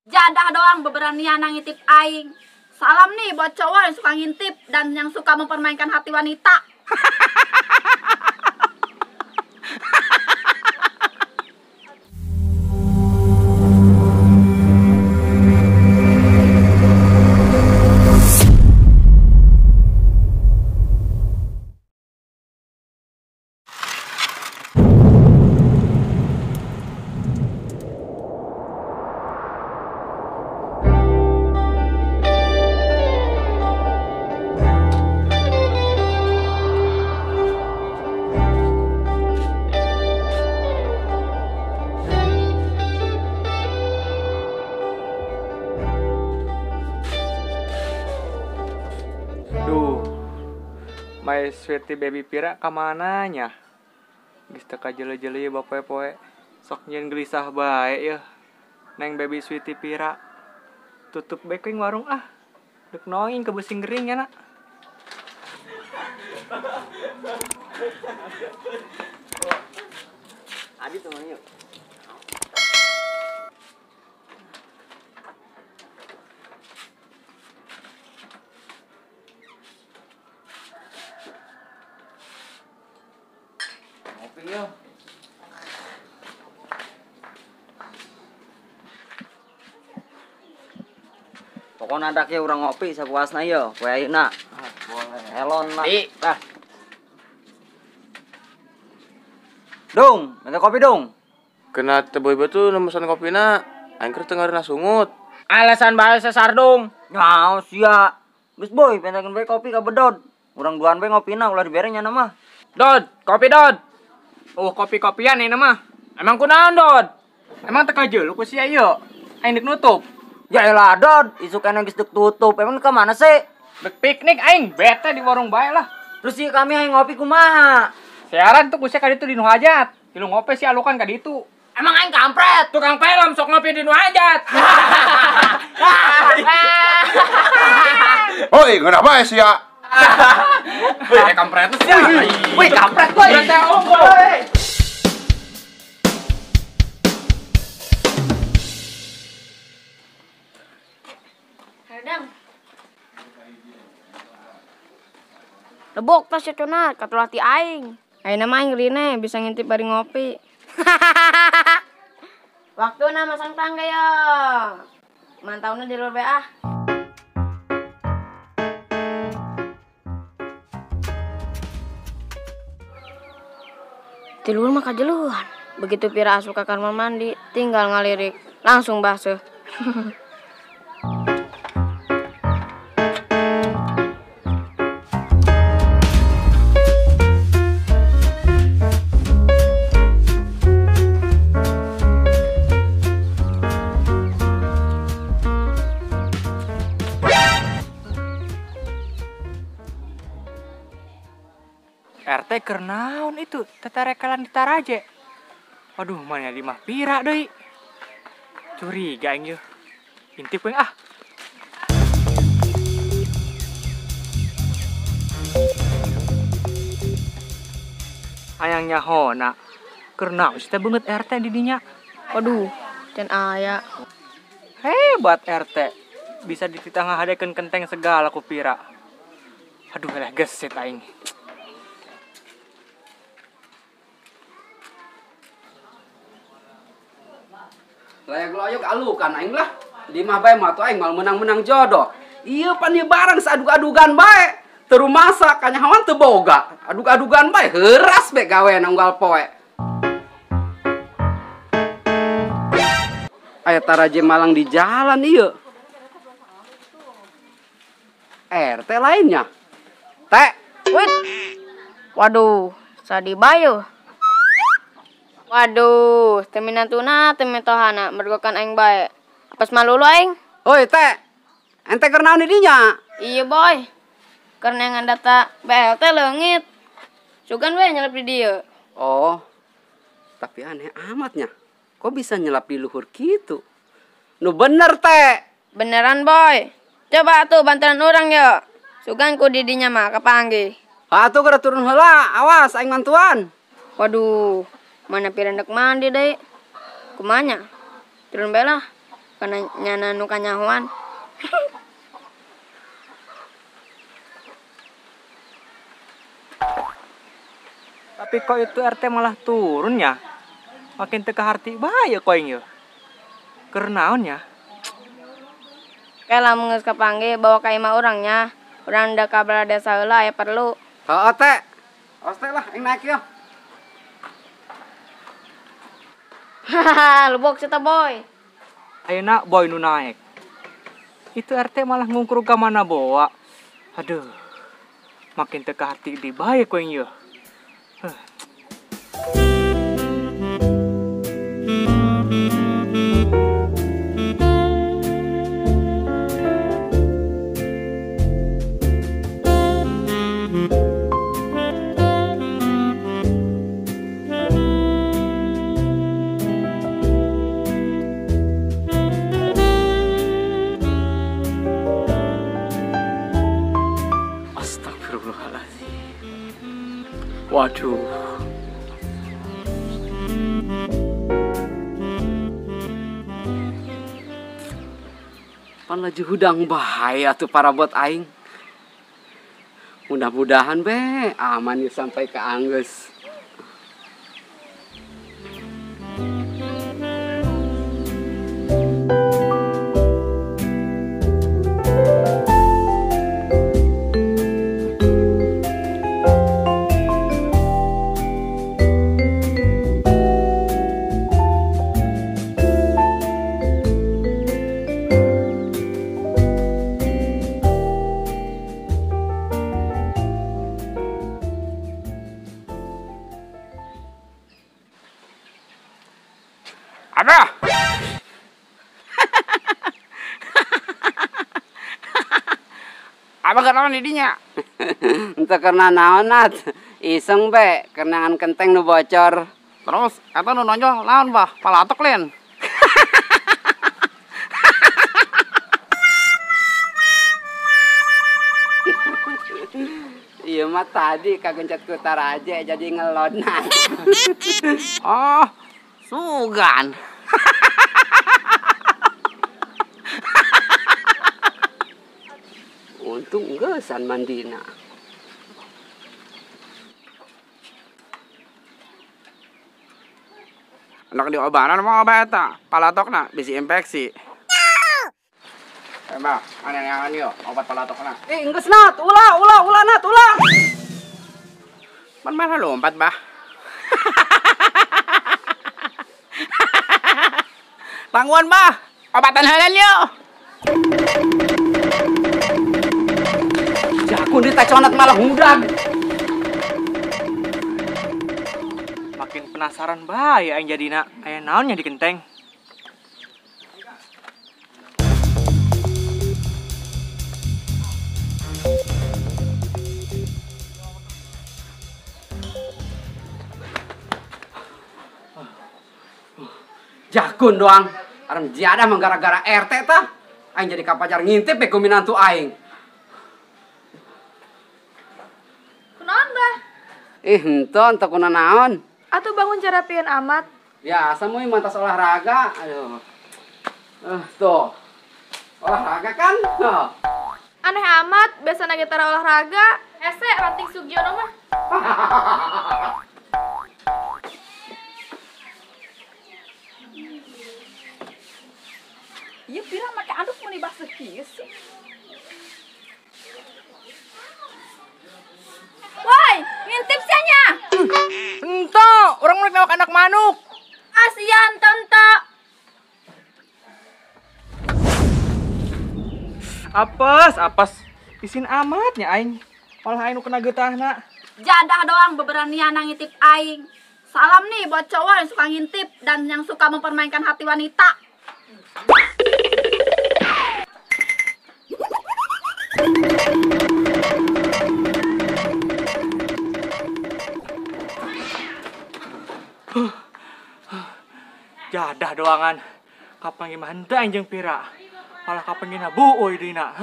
Jadah doang beberanian ngintip aing. Salam nih buat cowok yang suka ngintip dan yang suka mempermainkan hati wanita. My sweetie baby Pira kamananya? Geus teu kajele-jele ya bapoe-poe. Sok nyeun gelisah bae ya. Neng baby sweetie Pira. Tutup bae kuing warung ah. Dek noing ke besing gering ya nak. Adi tuh yuk. Ngopi yuk. Pokoknya ada kayak orang ngopi sapuasna yo. Kue ayeuna. Boleh. Elon lah. Dah. Dong, minta kopi dong. Kena teu boy betul mesan kopina. Aing keur teu ngareuna sungut. Alasan bae sesar dong. Ngaos sia. Geus boy, pengen bae kopi ka bedod. Urang duaan bae ngopina ulah dibereng nya mah. Dod, kopi Dod. Oh, kopi-kopian ini mah. Emang kunaon Dod? Emang teu kajeul ku sia ieu. Aing deuk nutup. Ya elah Dod, isu kena geus deuk tutup. Emang ke mana sih? Deuk piknik aing, bete di warung bae lah. Terus sih kami hayang ngopi kumaha? Siaran tuh ku ka ditu di nu hajat. Tilu ngopi sih alukan ka ditu. Emang aing kampret. Tukang film sok ngopi di nu hajat. Oi, kenapa sih ya? Wih, kampret tuh sia. Wih, kampret boy. Berarti unggul. Kadang Lebok tas ya conat, katulah ti aing. Ayeuna mah aing rine bisa ngintip bari ngopi. Waktuna masang tangga ya. Mantauna di luar ah. Di luar mah kajeluan. Begitu Pira asup ka kamar mandi, tinggal ngalirik, langsung basuh. RT keur naon itu? Tetarekalan di Taraje. Waduh, mana di mah Pira deui. Curiga aing yeuh. Intip weung ah. Hayang nyahona. Keur naon sih teh beungeut RT di dinya? Waduh, can aya. Hebat RT. Bisa dititah ngahadekeun kenteng segala ku Pira. Aduh, lah gesit aing. Layak-layak alukan aing lah. Di mah bae mah tuh aing mal menang-menang jodoh. Ieu pan ieu barang saadug-adugan bae. Teru masak kanyahoan teu boga. Adug-adugan bae heuras be gawean unggal poe. Aya Taraje Malang di jalan ieu. RT lainnya. Teh, Wait. Waduh, sadi bayu. Waduh, teminantuna temetohana mergokan aing bae. Apes malulu aing? oi teh. Ente keur naon di dinya? Iya boy. Karena yang data BLT leungit. Sugan we nyelep di dieu. Oh. Tapi aneh amatnya. Kok bisa nyelap di luhur gitu? Nu bener teh. Beneran boy. Coba tuh bantuan orang yo. Sugan ku didinya mah kapanggih. Atuh keur turun heula, awas aing mantuan. Waduh, mana pirendek mandi deh. Kumanya? Turun bela. Bukan nyana nu kanyahoan. Tapi kok itu RT malah turun ya? Makin teka harti bahaya koing ya. Kernaon ya? Kayak lamun geus kapanggih bawa ka imah urangnya. Urang da ka balada desa heula aya perlu. Heeh teh. Oste lah yang naik ya. Hahaha, lubuk kita boy. Ayeuna boy nu naik. Itu RT malah ngungkur ka mana bawa. Aduh. Makin teka hati di bahaya koing ya. Astagfirullahaladzim. Waduh. Pan laju hudang bahaya tuh para bot aing. Mudah-mudahan be aman ya sampai ke Angges. Abah. Abah kenapa didinya? Entah karena naonat. Iseng be, kenangan kenteng nu bocor. Terus, eta nu nonjol naon bah? Palatok len. Iya mah tadi kagencet ku taraje jadi ngelodna. Oh, sugan. Untung gesan mandina. Anak diobanan mau obat eta, palatokna bisi infeksi. Mbak, aneh-aneh yuk, obat palatokna. Enggeus nat, ulah nat, ulah. Man mana lompat, Bah? Tangguan, Bah. Obatan halen yuk. Jakun diteconat malah hudag. Makin penasaran bahaya aing jadina. Aya naonnya di genteng? Jakun doang. Arem jiadah mah gara-gara RT tah. Aing jadi kapajar ngintip be ku minantu aing. Kunaon, Bah? Henteu kunaon naon. Atuh bangun cara pieun amat. Biasa meuy mantas olahraga. Aduh. Tuh. Olahraga kan? Aneh amat, biasa na gitar olahraga. Hese ranting Sugiono mah. Iya pira make anduk mun dibasuh kieu sih. Woi, ngintip nya. Ento, orang mau newak anak manuk. Asian tante. Apes. Isin amatnya aing. Malah aing nu kena getahna. Jadah doang beberanian ngintip aing. Salam nih buat cowok yang suka ngintip dan yang suka mempermainkan hati wanita. Jadah doangan. Kapanggih mah henteu jeung pira. Malah kapanggihna buuy deuna.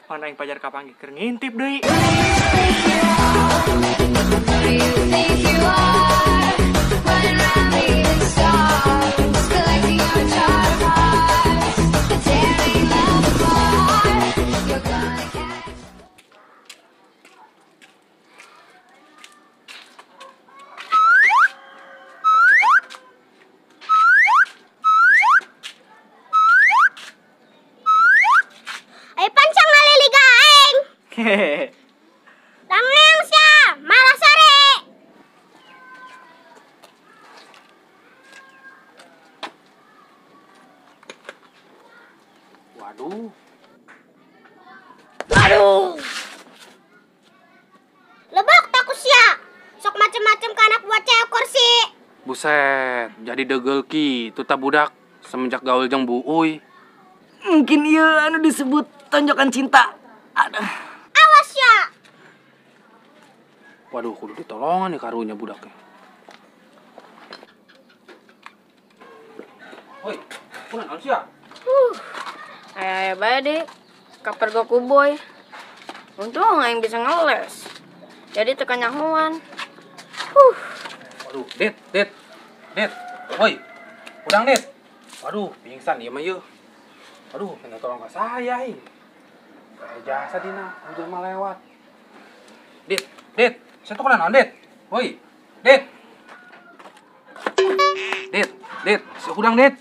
Mana aing pajar kapanggih keur ngintip deui. Running around leaving stars, collecting our child hearts. Langneng sia, malah sore. Waduh. Aduh. Lebak takut sia. Sok macem-macem ke anak buat ceokor sih. Buset, jadi degel ki tuh budak semenjak gaul jeung Bu Uy. Mungkin iya anu disebut tonjokan cinta. Aduh. Awas ya. Waduh, kudu ditolongan nih karunya budaknya. Woi, kunaon sia? Ayo bae deh. Kaper goku boy. Untung aing bisa ngeles. Jadi tekan nyahuan. Waduh, Dit. Woi, udang Dit. Waduh, pingsan ieu mah yeuh. Aduh, minta tolong ke saya ini. Kayak jasa dina, hujan mah lewat. Dit, saya tuh kunaon Dit? Woi, Dit, si udang Dit.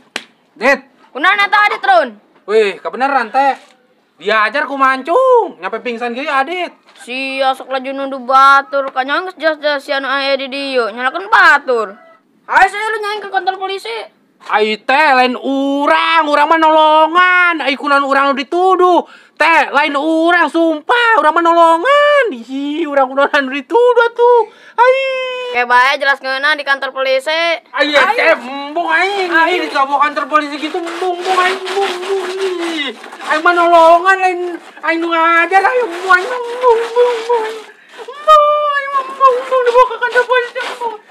Kunaon eta Adit Run? Wih, kebeneran teh. Diajar ku mancung, nyampe pingsan gini Adit. Sia sok laju nunduh batur, kanyang geus jas-jas si anu aya di dieu, nyalakeun batur. Ayo saya lu nyaing ke kantor polisi. Ai teh lain urang mah nolongan. Ai kunaon urang nu dituduh. Teh lain urang sumpah, urang mah nolongan. Ih, urang kunaon dituduh tuh. Ai. Kayak bae jelas ngeuna di kantor polisi. Ai teh embung aing. Ai di kantor polisi gitu embung aing. Aing mah nolongan lain aing nu ngajar aing embung. Embung dibawa ke kantor polisi embung.